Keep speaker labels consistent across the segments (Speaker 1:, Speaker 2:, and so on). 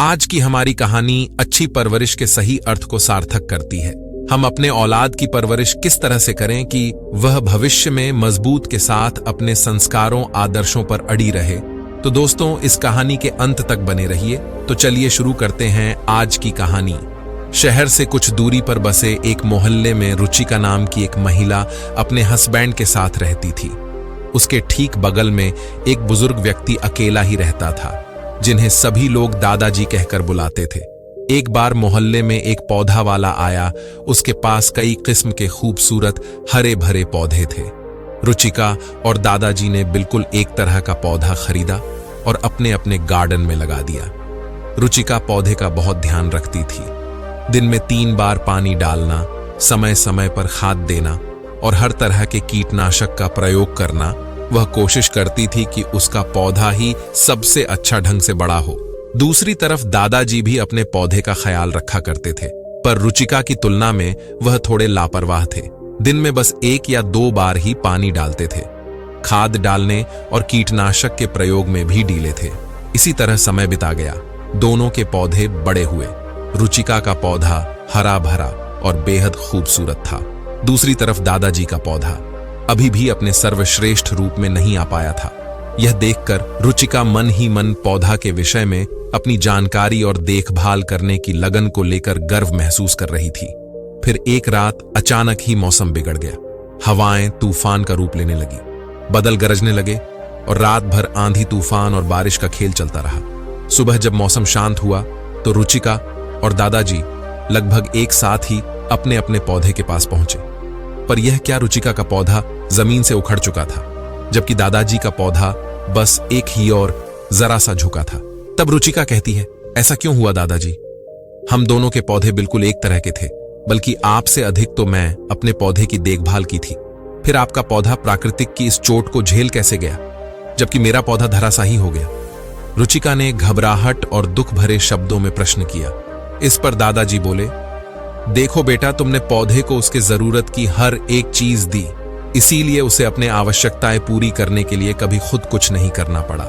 Speaker 1: आज की हमारी कहानी अच्छी परवरिश के सही अर्थ को सार्थक करती है। हम अपने औलाद की परवरिश किस तरह से करें कि वह भविष्य में मजबूत के साथ अपने संस्कारों आदर्शों पर अड़ी रहे। तो दोस्तों, इस कहानी के अंत तक बने रहिए। तो चलिए शुरू करते हैं आज की कहानी। शहर से कुछ दूरी पर बसे एक मोहल्ले में रुचिका नाम की एक महिला अपने हस्बैंड के साथ रहती थी। उसके ठीक बगल में एक बुजुर्ग व्यक्ति अकेला ही रहता था, जिन्हें सभी लोग दादाजी कहकर बुलाते थे। एक बार मोहल्ले में एक पौधा वाला आया। उसके पास कई किस्म के खूबसूरत हरे भरे पौधे थे। रुचिका और दादाजी ने बिल्कुल एक तरह का पौधा खरीदा और अपने अपने गार्डन में लगा दिया। रुचिका पौधे का बहुत ध्यान रखती थी। दिन में 3 बार पानी डालना, समय समय पर खाद देना और हर तरह के कीटनाशक का प्रयोग करना। वह कोशिश करती थी कि उसका पौधा ही सबसे अच्छा ढंग से बड़ा हो। दूसरी तरफ दादाजी भी अपने पौधे का ख्याल रखा करते थे, पर रुचिका की तुलना में वह थोड़े लापरवाह थे। दिन में बस 1 या 2 बार ही पानी डालते थे। खाद डालने और कीटनाशक के प्रयोग में भी ढीले थे। इसी तरह समय बिता गया। दोनों के पौधे बड़े हुए। रुचिका का पौधा हरा भरा और बेहद खूबसूरत था। दूसरी तरफ दादाजी का पौधा अभी भी अपने सर्वश्रेष्ठ रूप में नहीं आ पाया था। यह देखकर रुचिका मन ही मन पौधा के विषय में अपनी जानकारी और देखभाल करने की लगन को लेकर गर्व महसूस कर रही थी। फिर एक रात अचानक ही मौसम बिगड़ गया। हवाएं तूफान का रूप लेने लगी, बादल गरजने लगे और रात भर आंधी तूफान और बारिश का खेल चलता रहा। सुबह जब मौसम शांत हुआ तो रुचिका और दादाजी लगभग एक साथ ही अपने अपने पौधे के पास पहुंचे। पर यह क्या, रुचिका का पौधा जमीन से उखड़ चुका था, जबकि दादाजी का पौधा बस एक ही और जरा सा झुका था। तब रुचिका कहती है, ऐसा क्यों हुआ दादाजी? हम दोनों के पौधे बिल्कुल एक तरह के थे, बल्कि आपसे अधिक तो मैं अपने पौधे की देखभाल की थी। फिर आपका पौधा प्राकृतिक की इस चोट को झेल कैसे गया, जबकि मेरा पौधा धराशायी हो गया? रुचिका ने घबराहट और दुख भरे शब्दों में प्रश्न किया। इस पर दादाजी बोले, देखो बेटा, तुमने पौधे को उसके जरूरत की हर एक चीज दी, इसीलिए उसे अपने आवश्यकताएं पूरी करने के लिए कभी खुद कुछ नहीं करना पड़ा।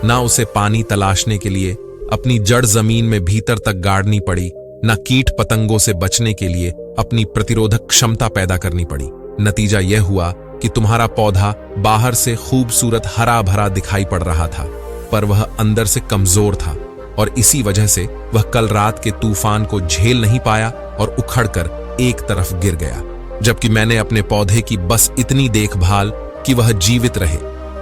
Speaker 1: ना उसे पानी तलाशने के लिए अपनी जड़ जमीन में भीतर तक गाड़नी पड़ी, ना कीट पतंगों से बचने के लिए अपनी प्रतिरोधक क्षमता पैदा करनी पड़ी। नतीजा यह हुआ कि तुम्हारा पौधा बाहर से खूबसूरत हरा भरा दिखाई पड़ रहा था, पर वह अंदर से कमजोर था और इसी वजह से वह कल रात के तूफान को झेल नहीं पाया और उखड़कर एक तरफ गिर गया। जबकि मैंने अपने पौधे की बस इतनी देखभाल कि वह जीवित रहे,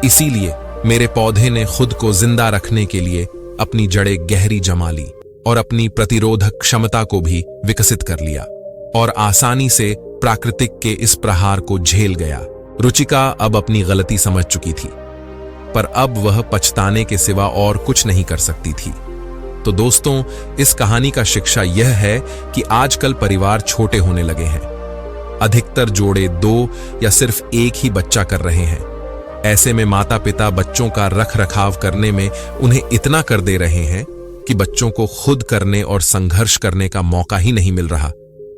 Speaker 1: इसीलिए मेरे पौधे ने खुद को जिंदा रखने के लिए अपनी जड़ें गहरी जमा ली और अपनी प्रतिरोधक क्षमता को भी विकसित कर लिया और आसानी से प्राकृतिक के इस प्रहार को झेल गया। रुचिका अब अपनी गलती समझ चुकी थी, पर अब वह पछताने के सिवा और कुछ नहीं कर सकती थी। तो दोस्तों, इस कहानी का शिक्षा यह है कि आजकल परिवार छोटे होने लगे हैं। अधिकतर जोड़े 2 या सिर्फ 1 ही बच्चा कर रहे हैं। ऐसे में माता पिता बच्चों का रख रखाव करने में उन्हें इतना कर दे रहे हैं कि बच्चों को खुद करने और संघर्ष करने का मौका ही नहीं मिल रहा।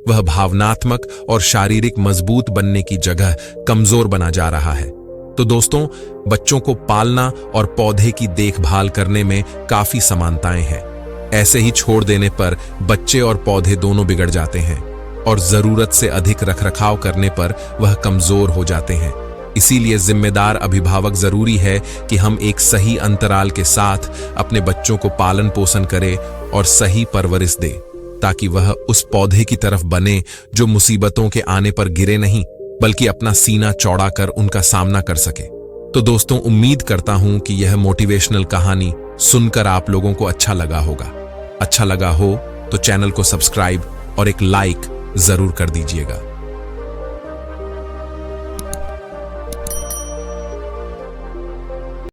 Speaker 1: वह भावनात्मक और शारीरिक मजबूत बनने की जगह कमजोर बना जा रहा है। तो दोस्तों, बच्चों को पालना और पौधे की देखभाल करने में काफी समानताएं हैं। ऐसे ही छोड़ देने पर बच्चे और पौधे दोनों बिगड़ जाते हैं और जरूरत से अधिक रखरखाव करने पर वह कमजोर हो जाते हैं। इसीलिए जिम्मेदार अभिभावक जरूरी है कि हम एक सही अंतराल के साथ अपने बच्चों को पालन पोषण करें और सही परवरिश दें, ताकि वह उस पौधे की तरफ बने जो मुसीबतों के आने पर गिरे नहीं, बल्कि अपना सीना चौड़ा कर उनका सामना कर सके। तो दोस्तों, उम्मीद करता हूं कि यह मोटिवेशनल कहानी सुनकर आप लोगों को अच्छा लगा होगा। अच्छा लगा हो तो चैनल को सब्सक्राइब और एक लाइक जरूर कर दीजिएगा।